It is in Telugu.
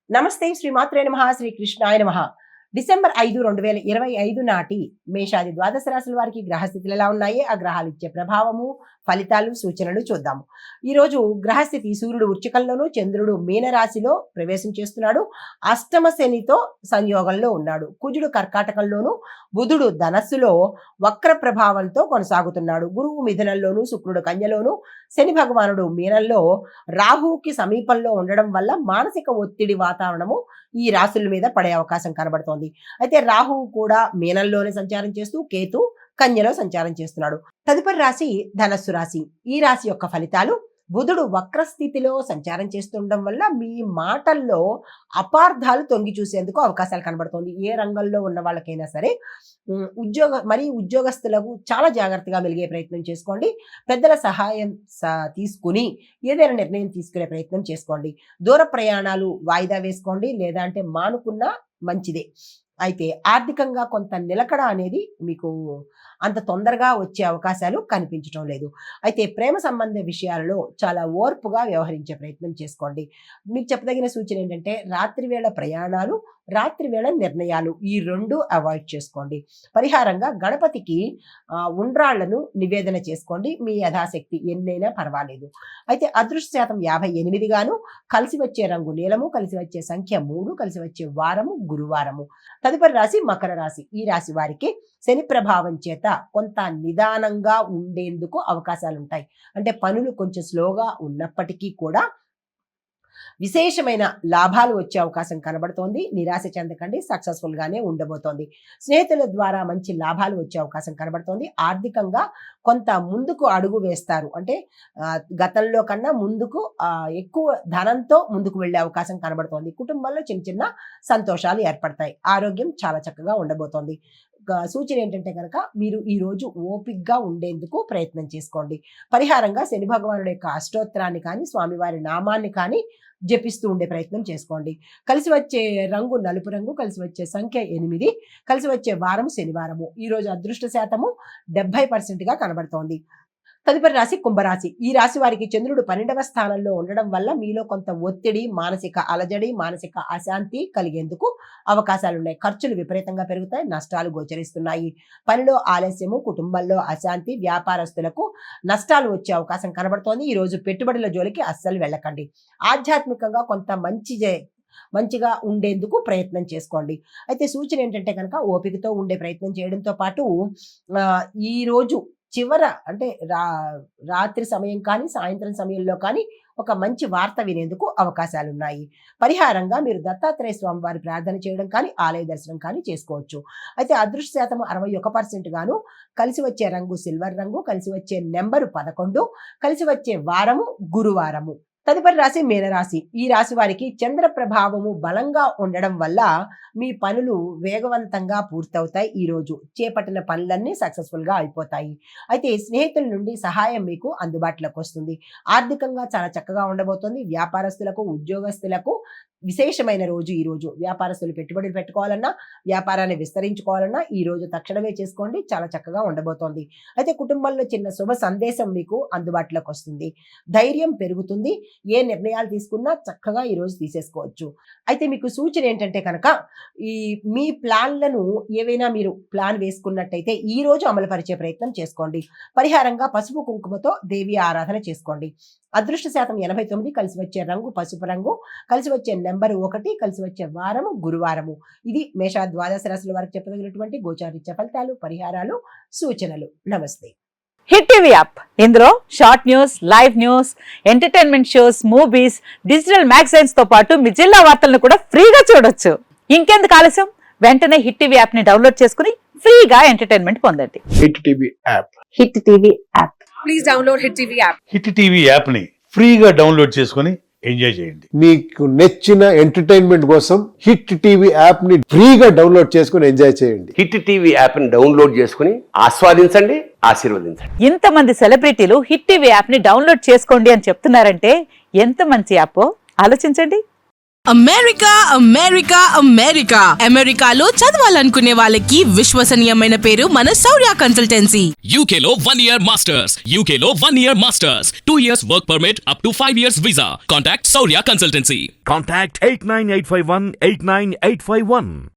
నమస్తే శ్రీమాత్రే నమః శ్రీ కృష్ణాయ నమః. డిసెంబర్ 5, 2025 నాటి మేషాది ద్వాదశ రాశుల వారికి గ్రహస్థితులు ఎలా ఉన్నాయి, ఆ గ్రహాలు ఇచ్చే ప్రభావము, ఫలితాలు, సూచనలు చూద్దాము. ఈ రోజు గ్రహస్థితి సూర్యుడు వృశ్చికంలోను, చంద్రుడు మీనరాశిలో ప్రవేశం చేస్తున్నాడు. అష్టమ శనితో సంయోగంలో ఉన్నాడు. కుజుడు కర్కాటకంలోను, బుధుడు ధనస్సులో వక్ర ప్రభావంతో కొనసాగుతున్నాడు. గురువు మిథునంలోను, శుక్రుడు కన్యలోను, శని భగవానుడు మీనంలో రాహువుకి సమీపంలో ఉండడం వల్ల మానసిక ఒత్తిడి వాతావరణము ఈ రాశుల మీద పడే అవకాశం కనబడుతోంది. అయితే రాహువు కూడా మీనంలోనే సంచారం చేస్తూ కేతు కన్యలో సంచారం చేస్తున్నాడు. తదుపరి రాశి ధనస్సు రాశి. ఈ రాశి యొక్క ఫలితాలు: బుధుడు వక్రస్థితిలో సంచారం చేస్తుండడం వల్ల మీ మాటల్లో అపార్థాలు తొంగి చూసేందుకు అవకాశాలు కనబడుతోంది. ఏ రంగంలో ఉన్న వాళ్ళకైనా సరే ఉద్యోగస్తులకు చాలా జాగ్రత్తగా మెలిగే ప్రయత్నం చేసుకోండి. పెద్దల సహాయం తీసుకుని ఏదైనా నిర్ణయం తీసుకునే ప్రయత్నం చేసుకోండి. దూర ప్రయాణాలు వాయిదా వేసుకోండి, లేదా అంటే మానుకున్నా మంచిదే. అయితే ఆర్థికంగా కొంత నిలకడ అనేది మీకు అంత తొందరగా వచ్చే అవకాశాలు కనిపించడం లేదు. అయితే ప్రేమ సంబంధ విషయాలలో చాలా ఓర్పుగా వ్యవహరించే ప్రయత్నం చేసుకోండి. మీకు చెప్పదగిన సూచన ఏంటంటే రాత్రివేళ ప్రయాణాలు, రాత్రివేళ నిర్ణయాలు ఈ రెండు అవాయిడ్ చేసుకోండి. పరిహారంగా గణపతికి ఉండ్రాళ్లను నివేదన చేసుకోండి. మీ యథాశక్తి ఎన్నైనా పర్వాలేదు. అయితే అదృష్ట శాతం 58 గాను, కలిసి వచ్చే రంగు నీలము, కలిసి వచ్చే సంఖ్య 3, కలిసి వచ్చే వారము గురువారము. తదుపరి రాశి మకర రాశి. ఈ రాశి వారికి శని ప్రభావం చేత కొంత నిదానంగా ఉండేందుకు అవకాశాలు ఉంటాయి. అంటే పనులు కొంచెం స్లోగా ఉన్నప్పటికీ కూడా విశేషమైన లాభాలు వచ్చే అవకాశం కనబడుతోంది. నిరాశ చెందకండి, సక్సెస్ఫుల్ గానే ఉండబోతోంది. స్నేహితుల ద్వారా మంచి లాభాలు వచ్చే అవకాశం కనబడుతోంది. ఆర్థికంగా కొంత ముందుకు అడుగు వేస్తారు. అంటే గతంలో కన్నా ముందుకు ఎక్కువ ధనంతో ముందుకు వెళ్లే అవకాశం కనబడుతోంది. కుటుంబంలో చిన్న చిన్న సంతోషాలు ఏర్పడతాయి. ఆరోగ్యం చాలా చక్కగా ఉండబోతోంది. సూచన ఏంటంటే కనుక మీరు ఈ రోజు ఓపికగా ఉండేందుకు ప్రయత్నం చేసుకోండి. పరిహారంగా శని భగవానుడి యొక్క అష్టోత్తరాన్ని కానీ, స్వామివారి నామాన్ని కానీ జపిస్తూ ఉండే ప్రయత్నం చేసుకోండి. కలిసి వచ్చే రంగు నలుపు రంగు, కలిసి వచ్చే సంఖ్య 8, కలిసి వచ్చే వారం శనివారము. ఈ రోజు అదృష్ట శాతము 70% కనబడుతోంది. తదుపరి రాశి కుంభరాశి. ఈ రాశి వారికి చంద్రుడు 12వ స్థానంలో ఉండడం వల్ల మీలో కొంత ఒత్తిడి, మానసిక అలజడి, మానసిక అశాంతి కలిగేందుకు అవకాశాలున్నాయి. ఖర్చులు విపరీతంగా పెరుగుతాయి, నష్టాలు గోచరిస్తున్నాయి. పనిలో ఆలస్యము, కుటుంబంలో అశాంతి, వ్యాపారస్తులకు నష్టాలు వచ్చే అవకాశం కనబడుతోంది. ఈ రోజు పెట్టుబడుల జోలికి అస్సలు వెళ్ళకండి. ఆధ్యాత్మికంగా కొంత మంచిగా ఉండేందుకు ప్రయత్నం చేసుకోండి. అయితే సూచన ఏంటంటే కనుక ఓపికతో ఉండే ప్రయత్నం చేయడంతో పాటు ఈ రోజు చివర అంటే రాత్రి సమయం కానీ, సాయంత్రం సమయంలో కానీ ఒక మంచి వార్త వినేందుకు అవకాశాలు ఉన్నాయి. పరిహారంగా మీరు దత్తాత్రేయ స్వామి వారి ప్రార్థన చేయడం కానీ, ఆలయ దర్శనం కానీ చేసుకోవచ్చు. అయితే అదృష్ట శాతం 61% గాను, కలిసి వచ్చే రంగు సిల్వర్ రంగు, కలిసి వచ్చే నెంబరు 11, కలిసి వచ్చే వారము గురువారము. తదుపరి రాశి మీనరాశి. ఈ రాశి వారికి చంద్ర ప్రభావము బలంగా ఉండడం వల్ల మీ పనులు వేగవంతంగా పూర్తవుతాయి. ఈ రోజు చేపట్టిన పనులన్నీ సక్సెస్ఫుల్ గా అయిపోతాయి. అయితే స్నేహితుల నుండి సహాయం మీకు అందుబాటులోకి వస్తుంది. ఆర్థికంగా చాలా చక్కగా ఉండబోతోంది. వ్యాపారస్తులకు, ఉద్యోగస్తులకు విశేషమైన రోజు ఈ రోజు. వ్యాపారస్తులు పెట్టుబడులు పెట్టుకోవాలన్నా, వ్యాపారాన్ని విస్తరించుకోవాలన్నా ఈ రోజు తక్షణమే చేసుకోండి. చాలా చక్కగా ఉండబోతోంది. అయితే కుటుంబంలో చిన్న శుభ సందేశం మీకు అందుబాటులోకి వస్తుంది. ధైర్యం పెరుగుతుంది. ఏ నిర్ణయాలు తీసుకున్నా చక్కగా ఈ రోజు తీసేసుకోవచ్చు. అయితే మీకు సూచన ఏంటంటే కనుక మీ ప్లాన్లను ఏవైనా మీరు ప్లాన్ వేసుకున్నట్టయితే ఈ రోజు అమలుపరిచే ప్రయత్నం చేసుకోండి. పరిహారంగా పసుపు కుంకుమతో దేవి ఆరాధన చేసుకోండి. అదృష్ట శాతం 89, కలిసి వచ్చే రంగు పసుపు రంగు, కలిసి వచ్చే నెంబర్ 1, కలిసి వచ్చే వారము గురువారము. ఇది మేష ద్వాదశ రాశుల వారికి చెప్పదగినటువంటి గోచారిత్య ఫలితాలు, పరిహారాలు, సూచనలు. నమస్తే. Hit TV app. ఇందులో short news, live news, entertainment shows, movies, digital magazines తో పాటు మీ జిల్లా వార్తలను కూడా ఫ్రీగా చూడొచ్చు. ఇంకెందుకు ఆలస్యం? వెంటనే హిట్ టీవీ యాప్ ని డౌన్లోడ్ చేసుకుని ఫ్రీగా ఎంటర్టైన్మెంట్ పొందండి. Hit TV app. Hit TV app. Please download hit TV app. Hit TV app ని ఫ్రీగా డౌన్లోడ్ చేసుకుని ఎంజాయ్ చేయండి. మీకు నచ్చిన ఎంటర్టైన్మెంట్ కోసం హిట్ టీవీ యాప్ ని ఫ్రీగా డౌన్లోడ్ చేసుకుని ఎంజాయ్ చేయండి. హిట్ టీవీ యాప్ ని డౌన్లోడ్ చేసుకుని ఆస్వాదించండి, ఆశీర్వదించండి. ఇంతమంది సెలబ్రిటీలు హిట్ టీవీ యాప్ ని డౌన్లోడ్ చేసుకోండి అని చెప్తున్నారంటే ఎంత మంచి యాప్ ఆలోచించండి. అమెరికా అమెరికా అమెరికా అమెరికాలో చదవాలనుకునే వాళ్ళకి విశ్వసనీయమైన పేరు మన శౌర్య consultancy. UK Law 1 Year Masters. UK Law 1 Year Masters. 2 years work permit up to 5 years visa. Contact Saurya Consultancy. Contact 89851 89851.